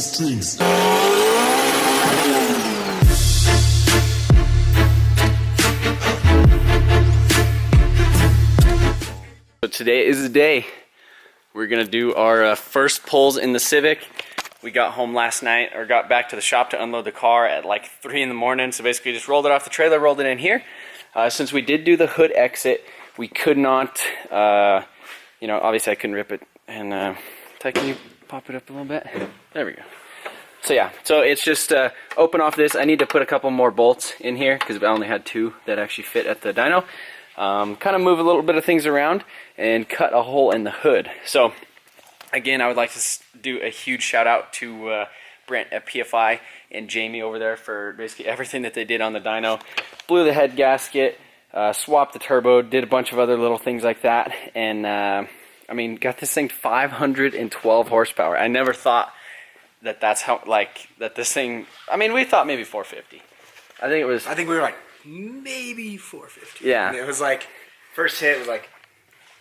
the strings. So today is the day. We're gonna do our first pulls in the Civic. We got home last night, or got back to the shop to unload the car at like 3 in the morning. So basically just rolled it off the trailer, rolled it in here. Since we did do the hood exit, we could not, you know, obviously I couldn't rip it. And Ty, can you pop it up a little bit? There we go. So yeah, so it's just open off this. I need to put a couple more bolts in here because I only had 2 that actually fit at the dyno. Kind of move a little bit of things around and cut a hole in the hood. So again, I would like to do a huge shout out to Brent at PFI and Jamie over there for basically everything that they did on the dyno. Blew the head gasket, swapped the turbo, did a bunch of other little things like that, and I mean, got this thing 512 horsepower. I never thought that that's how, like, that this thing, I mean, we thought maybe 450. I think we were like, maybe 450. Yeah. And it was like, first hit was like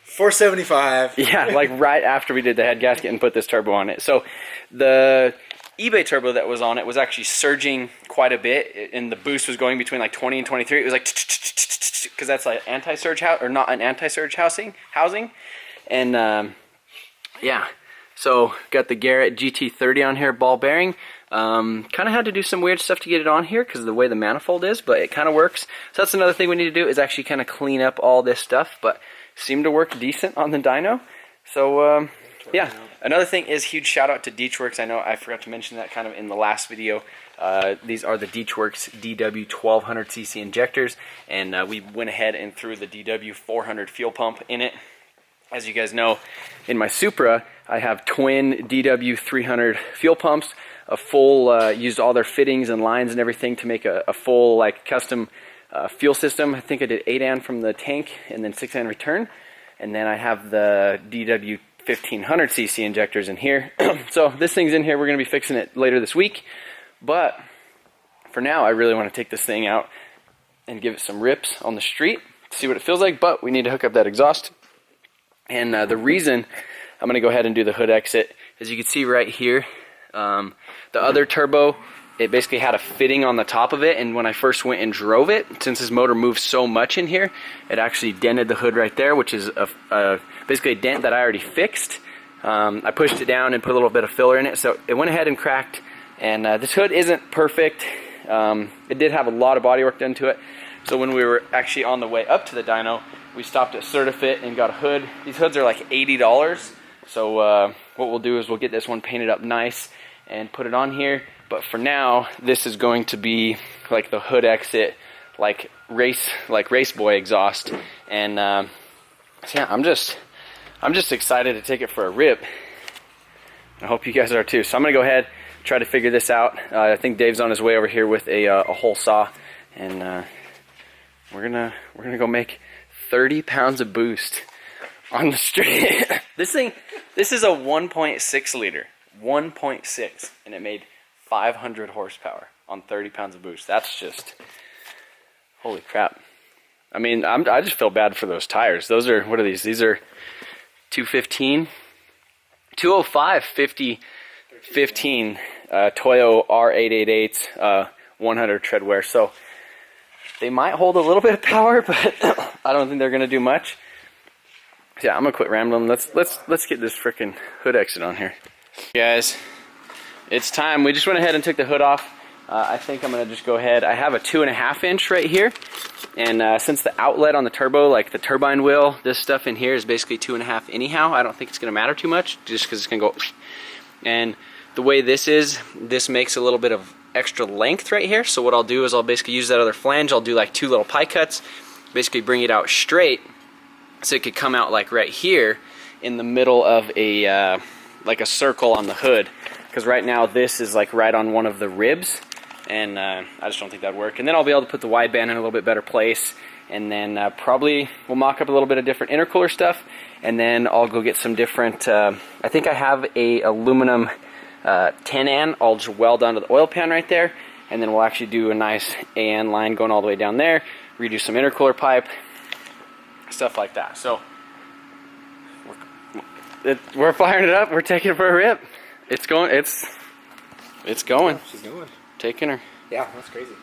475. Yeah, like right after we did the head gasket and put this turbo on it. So the eBay turbo that was on it was actually surging quite a bit, and the boost was going between like 20 and 23. It was like, because that's like anti-surge house, or not an anti-surge housing. And yeah, so got the Garrett GT30 on here, ball bearing. Kind of had to do some weird stuff to get it on here because of the way the manifold is, but it kind of works. So that's another thing we need to do, is actually kind of clean up all this stuff, but seemed to work decent on the dyno. So yeah, another thing is huge shout out to Deechworks. I know I forgot to mention that kind of in the last video. These are the Deechworks DW 1200cc injectors, and we went ahead and threw the DW 400 fuel pump in it. As you guys know, in my Supra, I have twin DW 300 fuel pumps, a full, used all their fittings and lines and everything to make a full, like, custom fuel system. I think I did 8 from the tank and then 6 return. And then I have the DW 1500cc injectors in here. So this thing's in here. We're going to be fixing it later this week. But for now, I really want to take this thing out and give it some rips on the street, see what it feels like. But we need to hook up that exhaust. And the reason I'm going to go ahead and do the hood exit, as you can see right here, the other turbo, it basically had a fitting on the top of it, and when I first went and drove it, since this motor moves so much in here, it actually dented the hood right there, which is basically a dent that I already fixed. I pushed it down and put a little bit of filler in it, so it went ahead and cracked. And this hood isn't perfect. It did have a lot of body work done to it. So when we were actually on the way up to the dyno, we stopped at Certifit and got a hood. These hoods are like $80. So what we'll do is we'll get this one painted up nice and put it on here. But for now, this is going to be like the hood exit, like race boy exhaust. And so yeah, I'm just excited to take it for a rip. I hope you guys are too. So I'm gonna go ahead, try to figure this out. I think Dave's on his way over here with a hole saw, and we're gonna go make 30 pounds of boost on the street. This is a 1.6 liter, 1.6, and it made 500 horsepower on 30 pounds of boost. That's just, holy crap. I mean, I just feel bad for those tires. Those are, what are these? These are 205 50 15 Toyo R888 100 tread wear. So they might hold a little bit of power, but I don't think they're gonna do much. Yeah, I'm gonna quit rambling. Let's get this freaking hood exit on here, guys. It's time. We just went ahead and took the hood off. I think I'm gonna just go ahead. I have a 2.5 inch right here, and since the outlet on the turbo, like the turbine wheel, this stuff in here is basically 2.5 anyhow. I don't think it's gonna matter too much, just because it's gonna go. And the way this is, this makes a little bit of extra length right here. So what I'll do is I'll basically use that other flange. I'll do like 2 little pie cuts, basically bring it out straight, so it could come out like right here in the middle of a like a circle on the hood. Because right now this is like right on one of the ribs, and I just don't think that'd work. And then I'll be able to put the wideband in a little bit better place, and then probably we'll mock up a little bit of different intercooler stuff, and then I'll go get some different. I think I have a aluminum 10N. I'll just weld onto the oil pan right there, and then we'll actually do a nice AN line going all the way down there, redo some intercooler pipe, stuff like that. So we're firing it up. We're taking it for a rip. It's It's going. She's going. Taking her. Yeah, that's crazy.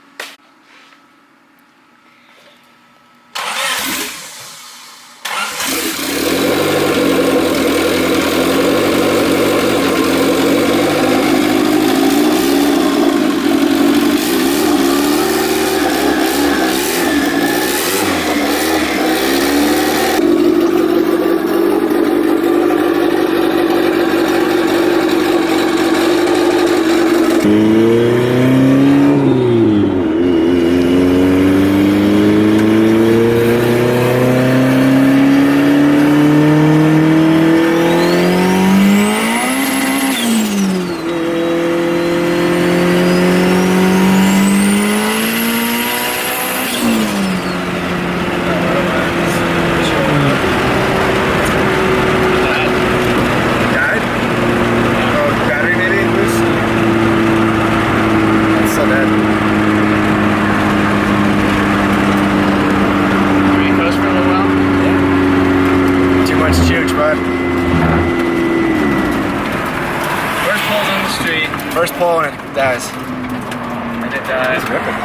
First pull and it dies. And it dies. It's ripping.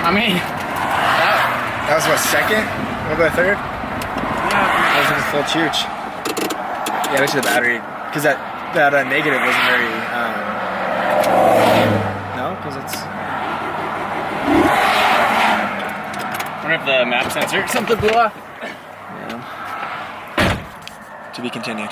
I mean, that was what, second? What about third? Yeah. That was like a full chooch. Yeah, actually the battery, because that negative wasn't very, no, because it's... I wonder if the map sensor something blew off. Yeah. To be continued.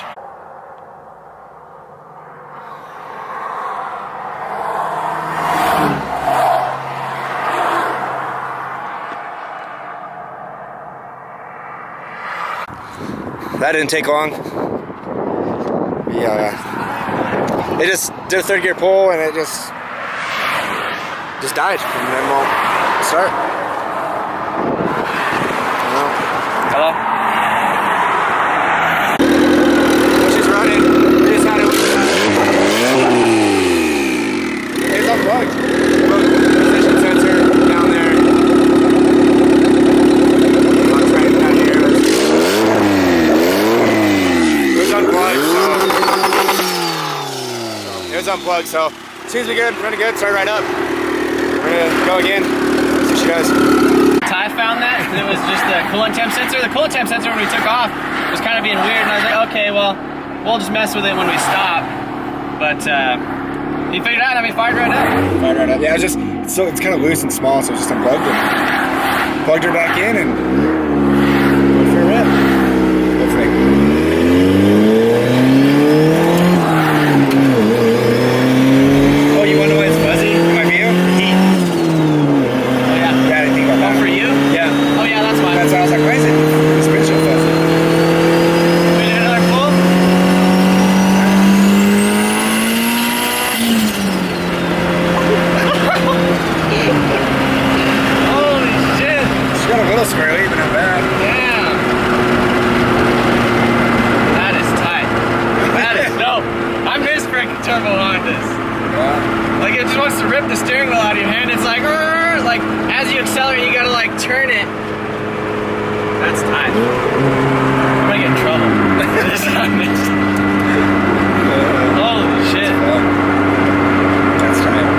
That didn't take long. Yeah. It just did a third gear pull and it just died. And then we'll start. Hello? She's running. We just had it with it's unplugged. Position sensor down there. I'll try it down here. It was unplugged, so as soon as we get running good, start right up. We're gonna go again. See what she does. Ty found that, and it was just the coolant temp sensor. The coolant temp sensor, when we took off, was kind of being weird, and I was like, okay, well, we'll just mess with it when we stop. But he figured it out, and we fired right up. Fired right up. Yeah, it's kind of loose and small, so it's just unplugged it. Plugged her back in and go for a rip. Hopefully. Squirrely, but not bad. Damn. That is tight. That is dope. I miss freaking turbo Hondas. Yeah. Like it just wants to rip the steering wheel out of your hand. It's like as you accelerate, you gotta like turn it. That's tight. I'm gonna get in trouble. Holy shit. That's tight.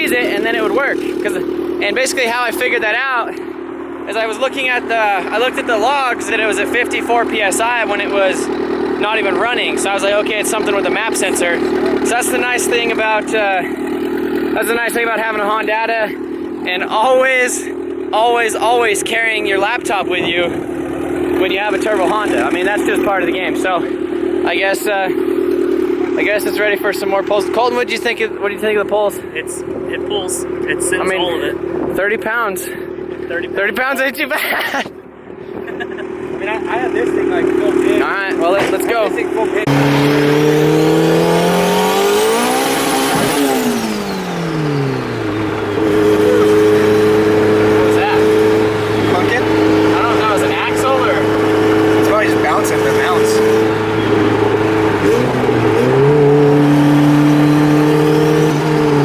squeeze it and then it would work. And basically how I figured that out is I looked at the logs that it was at 54 PSI when it was not even running. So I was like, okay, it's something with a map sensor. So that's the nice thing about having a Honda, and always carrying your laptop with you when you have a turbo Honda. I mean, that's just part of the game. So I guess it's ready for some more pulls. Colton, what do you think of the pulls? It pulls. It sends all of it. 30 pounds. 30 pounds ain't too bad. I mean, I had this thing like full pin. All right, well, let's go. This thing full pin. What was that? Pumpkin? I don't know, is it an axle or? It's probably just bouncing the mounts.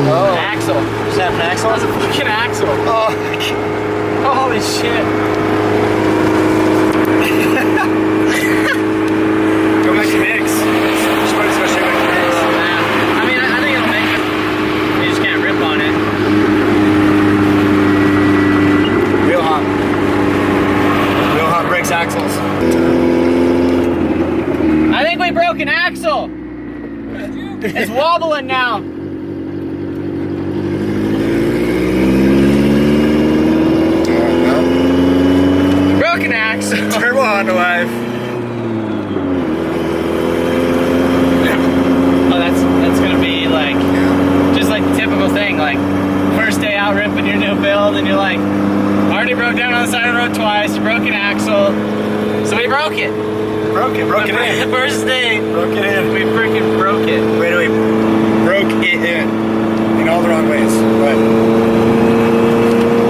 Oh, an axle. Is that an axle? That's a fucking axle. Oh, Holy shit. go back to mix. Just want to go straight back to mix. Oh, man. I mean, I think it'll make it. You just can't rip on it. Real hot. Real hot brakes axles. I think we broke an axle. It's wobbling now. Broken axle. Turbo Honda life. Oh, that's gonna be like just like the typical thing, like first day out ripping your new build, and you're like, already broke down on the side of the road twice. You broke an axle, so we broke it. Broke it in. First day, Broke it in. we freaking broke it. Wait, we broke it in all the wrong ways. But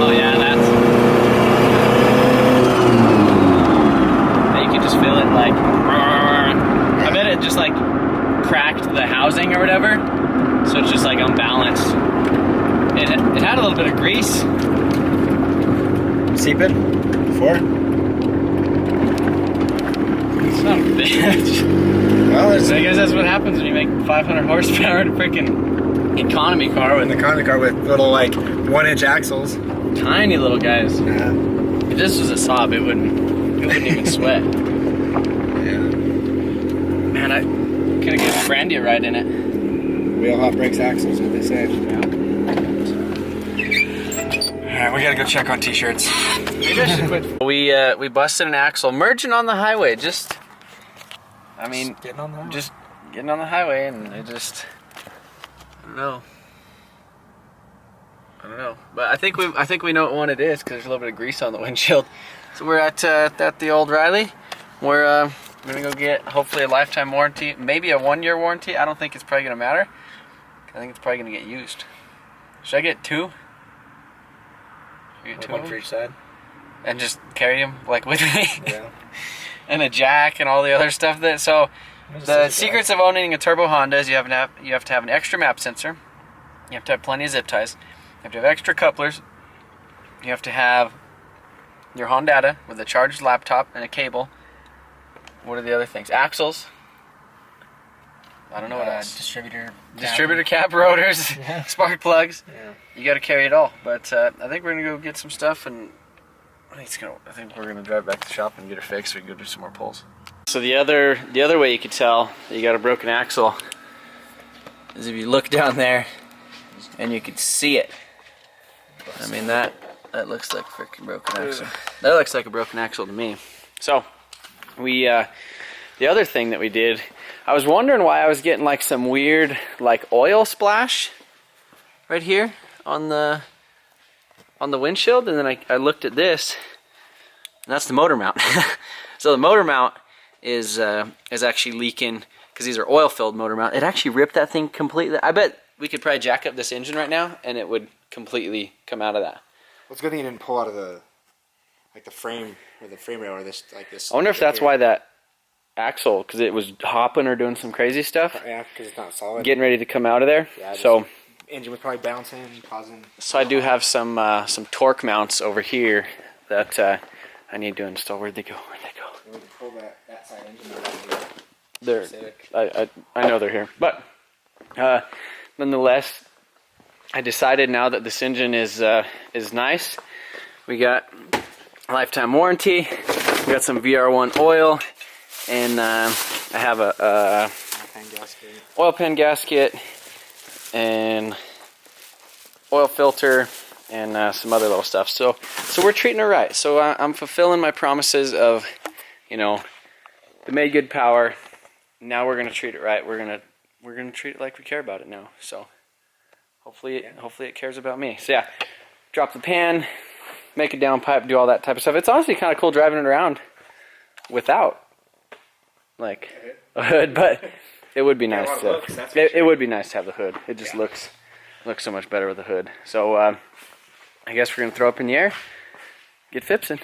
Oh yeah, you can just feel it like. I bet it just like cracked the housing or whatever, so it's just like unbalanced. It had a little bit of grease. seep it. 4. Son of a bitch. Well, there's I guess that's what happens when you make 500 horsepower in a freaking economy car in with the economy car with little like 1-inch axles. tiny little guys. Yeah. If this was a Saab, it wouldn't even sweat. Yeah. Man, I could have given Brandy a ride in it. Real hot brakes axles, what they say. Alright, we gotta go check on t-shirts. Maybe I should quit. We busted an axle, merging on the highway. Just Getting on the just getting on the highway, and I don't know. But I think we know what one it is because there's a little bit of grease on the windshield. So we're at the old Riley. We're gonna go get hopefully a lifetime warranty, maybe a 1-year warranty. I don't think it's probably gonna matter. I think it's probably gonna get used. Should I get 2? Should I get 2? One for each side. And just carry them like with me. Yeah. And a jack and all the other stuff that. So the secrets of owning a turbo Honda is you have to have an extra map sensor. You have to have plenty of zip ties. You have to have extra couplers. You have to have your Honda with a charged laptop and a cable. What are the other things? Axles. I don't know what else. Distributor cap rotors, Yeah. spark plugs. Yeah. You got to carry it all. But I think we're gonna go get some stuff, and I think we're gonna drive back to the shop and get it fixed. So we can go do some more pulls. So the other way you could tell that you got a broken axle is if you look down there and you could see it. I mean that looks like a freaking broken axle. That looks like a broken axle to me. So we the other thing that we did, I was wondering why I was getting like some weird like oil splash right here on the windshield, and then I looked at this, and that's the motor mount. So the motor mount is actually leaking because these are oil filled motor mount. It actually ripped that thing completely. I bet we could probably jack up this engine right now and it would completely come out of that. Well, it's a good thing you didn't pull out of the frame or the frame rail or this this. I wonder if that's why that axle, because it was hopping or doing some crazy stuff. Yeah, because it's not solid. Getting ready to come out of there. Yeah, so engine was probably bouncing, causing. So I do have some torque mounts over here that I need to install. Where'd they go? We can pull that side engine out of here. They're Civic. I know they're here, but nonetheless, I decided now that this engine is nice. We got a lifetime warranty. We got some VR1 oil, and I have a oil pan gasket and oil filter and some other little stuff. So we're treating her right. So I'm fulfilling my promises of, you know, we made good power. Now we're gonna treat it right. We're gonna treat it like we care about it now. So hopefully it cares about me. So yeah, drop the pan, make a downpipe, do all that type of stuff. It's honestly kind of cool driving it around without like a hood, but it would be nice to. It would be nice to have the hood. It just looks so much better with the hood. So I guess we're gonna throw up in the air, get fipsing.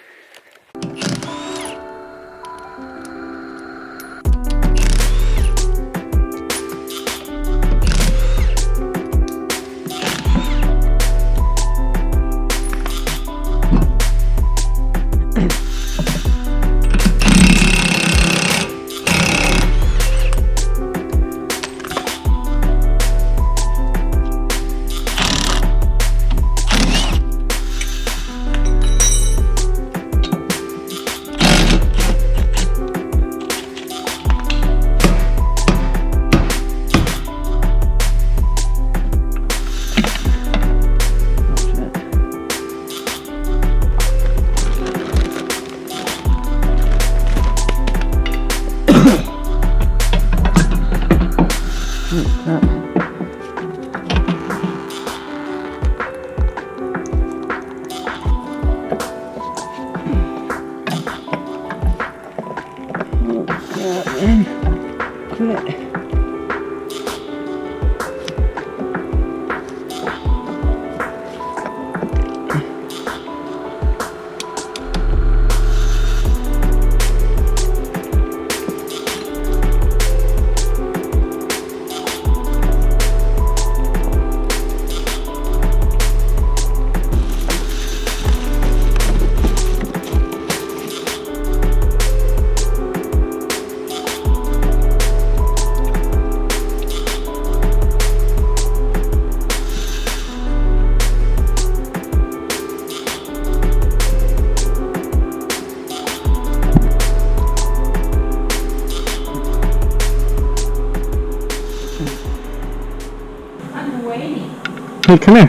Hey, come here.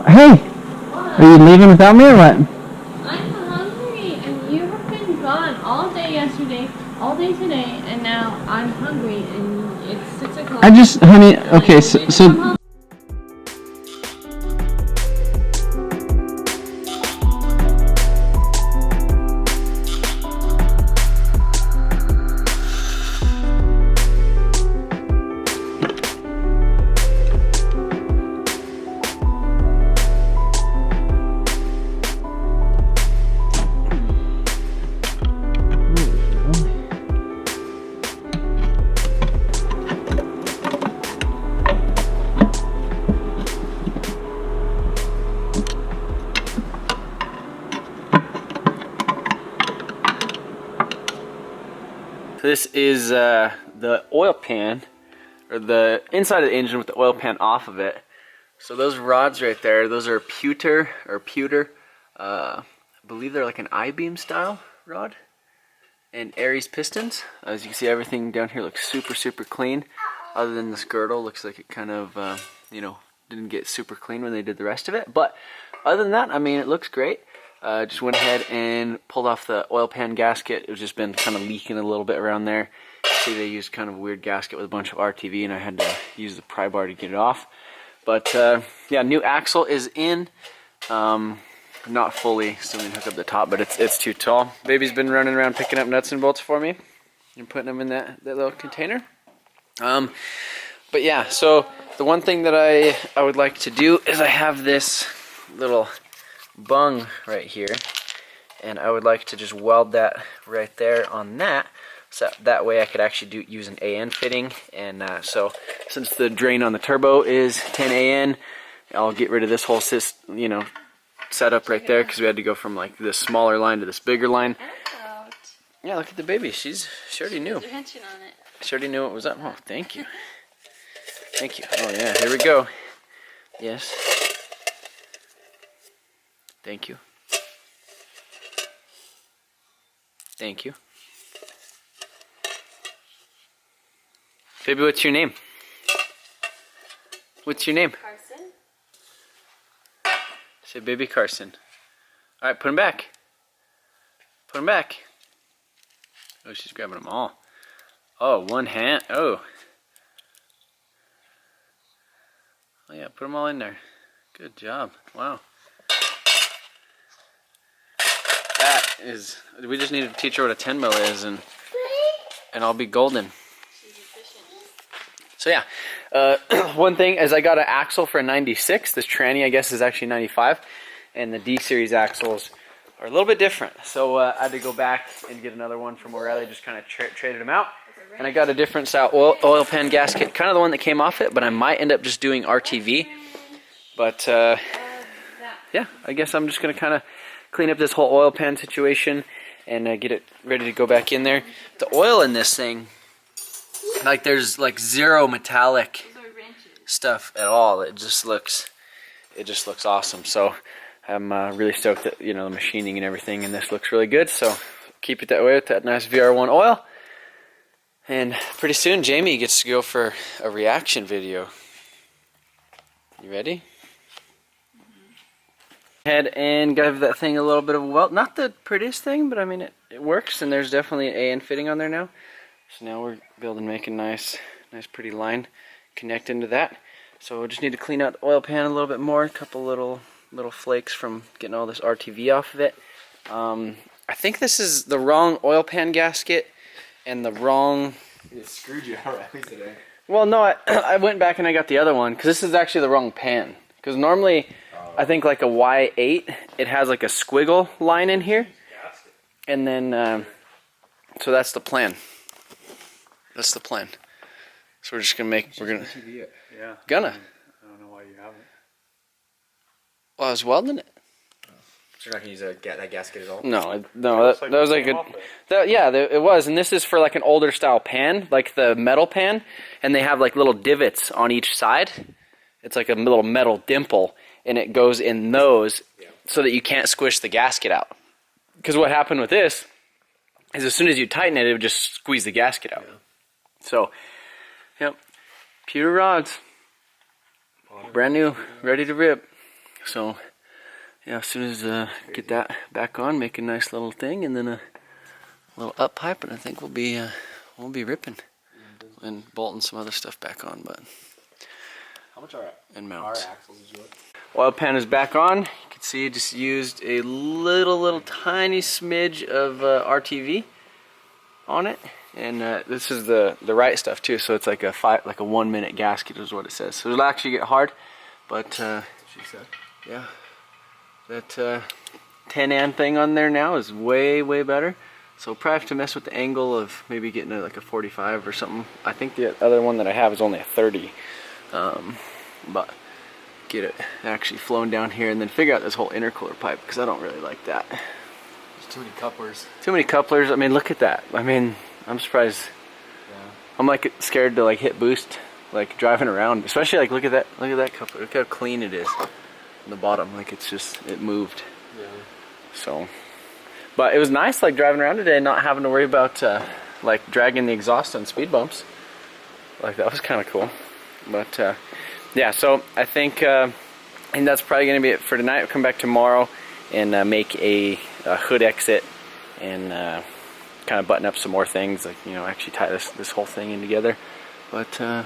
Hey! What? Are you leaving without me or what? I'm hungry, and you have been gone all day yesterday, all day today, and now I'm hungry, and it's 6 o'clock. I just, honey, okay, so this is the oil pan, or the inside of the engine with the oil pan off of it. So those rods right there, those are pewter. I believe they're like an I-beam style rod. And Aries pistons. As you can see, everything down here looks super clean. Other than this girdle, looks like it kind of, you know, didn't get super clean when they did the rest of it. But other than that, I mean, it looks great. Just went ahead and pulled off the oil pan gasket. It was just been kind of leaking a little bit around there. See, they used kind of a weird gasket with a bunch of RTV, and I had to use the pry bar to get it off. But yeah, new axle is in. Not fully, still need to hook up the top, but it's too tall. Baby's been running around picking up nuts and bolts for me and putting them in that little container. But yeah, so the one thing that I would like to do is I have this little bung right here, and I would like to just weld that right there on that, so that way I could actually use an AN fitting. And so since the drain on the turbo is 10 AN, I'll get rid of this whole setup right there, because we had to go from like this smaller line to this bigger line. Yeah, look at the baby. She already knew. She already knew what was up. Oh, thank you. Thank you. Oh yeah, here we go. Yes. Thank you. Thank you. Baby, what's your name? What's your name? Carson? Say Baby Carson. Alright, put him back. Put him back. Oh, she's grabbing them all. Oh, one hand. Oh. Oh yeah, put them all in there. Good job. Wow. That is, we just need to teach her what a 10 mil is and I'll be golden. So yeah, one thing is I got an axle for a 96. This tranny, I guess, is actually 95. And the D series axles are a little bit different. So I had to go back and get another one from O'Reilly, just kind of traded them out. And I got a different style oil pan gasket, kind of the one that came off it, but I might end up just doing RTV. But yeah, I guess I'm just going to kind of clean up this whole oil pan situation and get it ready to go back in there. The oil in this thing, like there's like zero metallic stuff at all. It just looks awesome. So I'm really stoked that, you know, the machining and everything in this looks really good. So keep it that way with that nice VR1 oil. And pretty soon Jamie gets to go for a reaction video. You ready? Head and give that thing a little bit of a welt. Not the prettiest thing, but I mean it works, and there's definitely an AN fitting on there now. So now we're building, make a nice pretty line connect into that. So we just need to clean out the oil pan a little bit more. A couple little flakes from getting all this RTV off of it. I think this is the wrong oil pan gasket and the wrong. It screwed you already today. Well, no, I went back and I got the other one because this is actually the wrong pan. Because normally, I think like a Y8, it has like a squiggle line in here, and then so that's the plan. That's the plan. So we're just gonna Yeah. Gonna. I don't know why you haven't. Well, I was welding it. So you're not gonna use that gasket at all? No, that was like it was, and this is for like an older style pan, like the metal pan, and they have like little divots on each side. It's like a little metal dimple, and it goes in those so that you can't squish the gasket out. Because what happened with this is as soon as you tighten it, it would just squeeze the gasket out. Yeah. So, yep, pewter rods, brand new, ready to rip. So, yeah, as soon as get that back on, make a nice little thing, and then a little up pipe, and I think we'll be ripping and bolting some other stuff back on. But how much are mounts. our axles did you look? Oil pan is back on. You can see I just used a little tiny smidge of RTV on it, and this is the right stuff too. So it's like a 1 minute gasket is what it says. So it'll actually get hard, but She said. yeah, that 10 thing on there now is way better. So probably have to mess with the angle of maybe getting like a 45 or something. I think the other one that I have is only a 30, but get it actually flowing down here and then figure out this whole intercooler pipe because I don't really like that. There's too many couplers. Too many couplers. I mean, look at that. I mean, I'm surprised. Yeah. I'm like scared to like hit boost, like driving around. Especially like look at that coupler. Look how clean it is on the bottom. Like it's just it moved. Yeah. So, but it was nice like driving around today, not having to worry about like dragging the exhaust on speed bumps. Like that was kind of cool. But yeah, so I think and that's probably going to be it for tonight. We'll come back tomorrow and make a hood exit and kind of button up some more things, like, you know, actually tie this whole thing in together. But yeah.